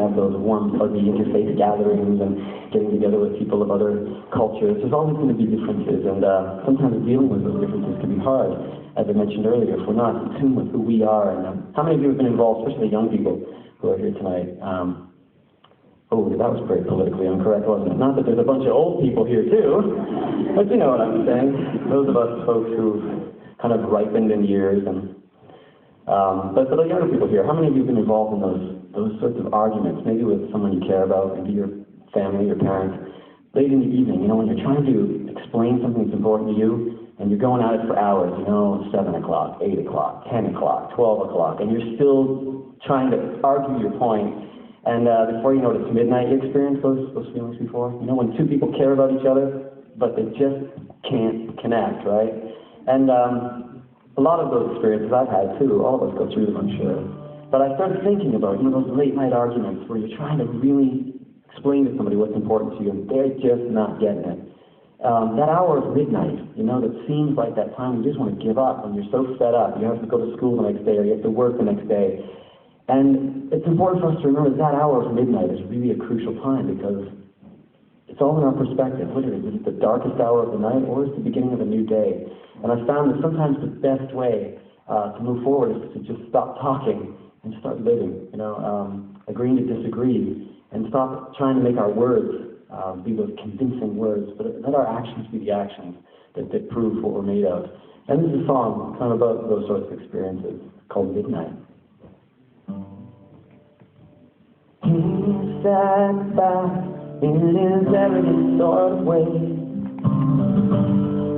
have those warm, fuzzy interfaith gatherings and getting together with people of other cultures, there's always going to be differences, and sometimes dealing with those differences can be hard, as I mentioned earlier, if we're not in tune with who we are. And how many of you have been involved, especially young people who are here tonight? Oh, that was very politically incorrect, wasn't it? Not that there's a bunch of old people here, too, but you know what I'm saying. Those of us folks who've kind of ripened in years. And but for the younger people here, how many of you have been involved in those sorts of arguments, maybe with someone you care about, maybe your family, your parents, late in the evening, you know, when you're trying to explain something that's important to you, and you're going at it for hours, you know, 7 o'clock, 8 o'clock, 10 o'clock, 12 o'clock, and you're still trying to argue your point. And before you know it, it's midnight. You experienced those feelings before? You know, when two people care about each other, but they just can't connect, right? And a lot of those experiences I've had too. All of us go through them, I'm sure. But I started thinking about, you know, those late night arguments where you're trying to really explain to somebody what's important to you, and they're just not getting it. That hour of midnight, you know, that seems like that time you just want to give up when you're so fed up. You have to go to school the next day, or you have to work the next day. And it's important for us to remember that hour of midnight is really a crucial time, because it's all in our perspective. Literally, is it the darkest hour of the night, or is it the beginning of a new day? And I found that sometimes the best way to move forward is to just stop talking and start living, you know, agreeing to disagree, and stop trying to make our words be those convincing words, but let our actions be the actions that prove what we're made of. And this is a song kind of about those sorts of experiences called Midnight. He sat back in his arrogant sort of way.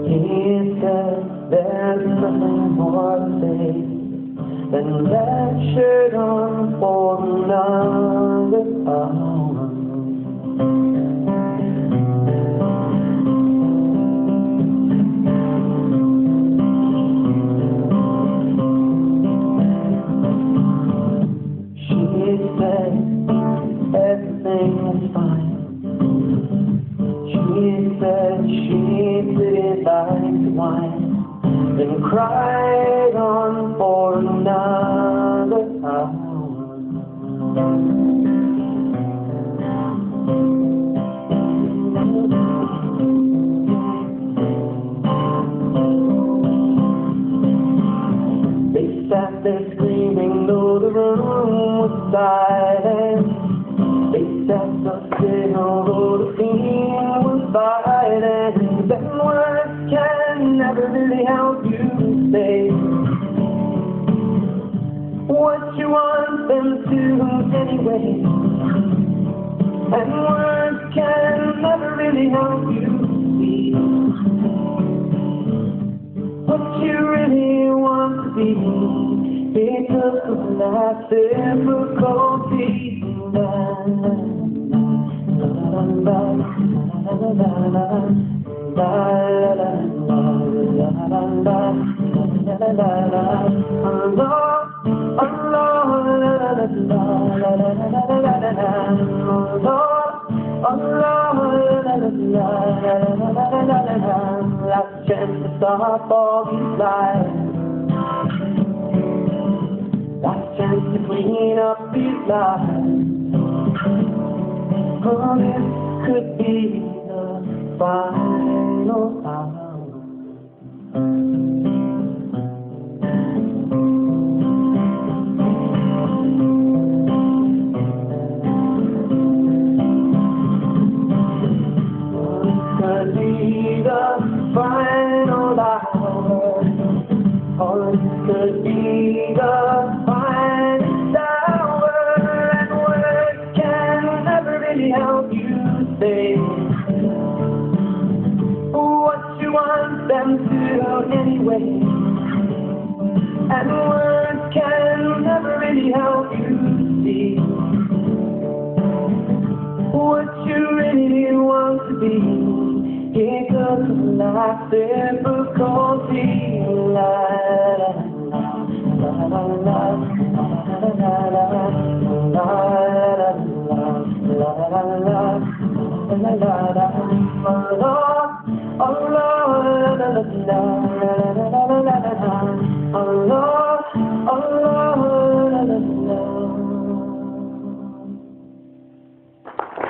He said, there's nothing more to say than that shirt on for another hour. She said, everything was fine. She said she pretty like wine, then cried on for another hour. They sat there screaming though the room was silent. They sat so still although the scene was violent. Then words can never really help you say what you want them to anyway. And words can never really help you see what you really want to be. Because of that difficulty. Last chance to stop all these lies. Last chance to clean up these lies. Oh, this could be the final hour. Could be the final hour, or it could be the finest hour, and words can never really help you say what you want them to anyway, and words can never really help you see what you really want to be. Because of life's difficulty. La la la la la la la la la la.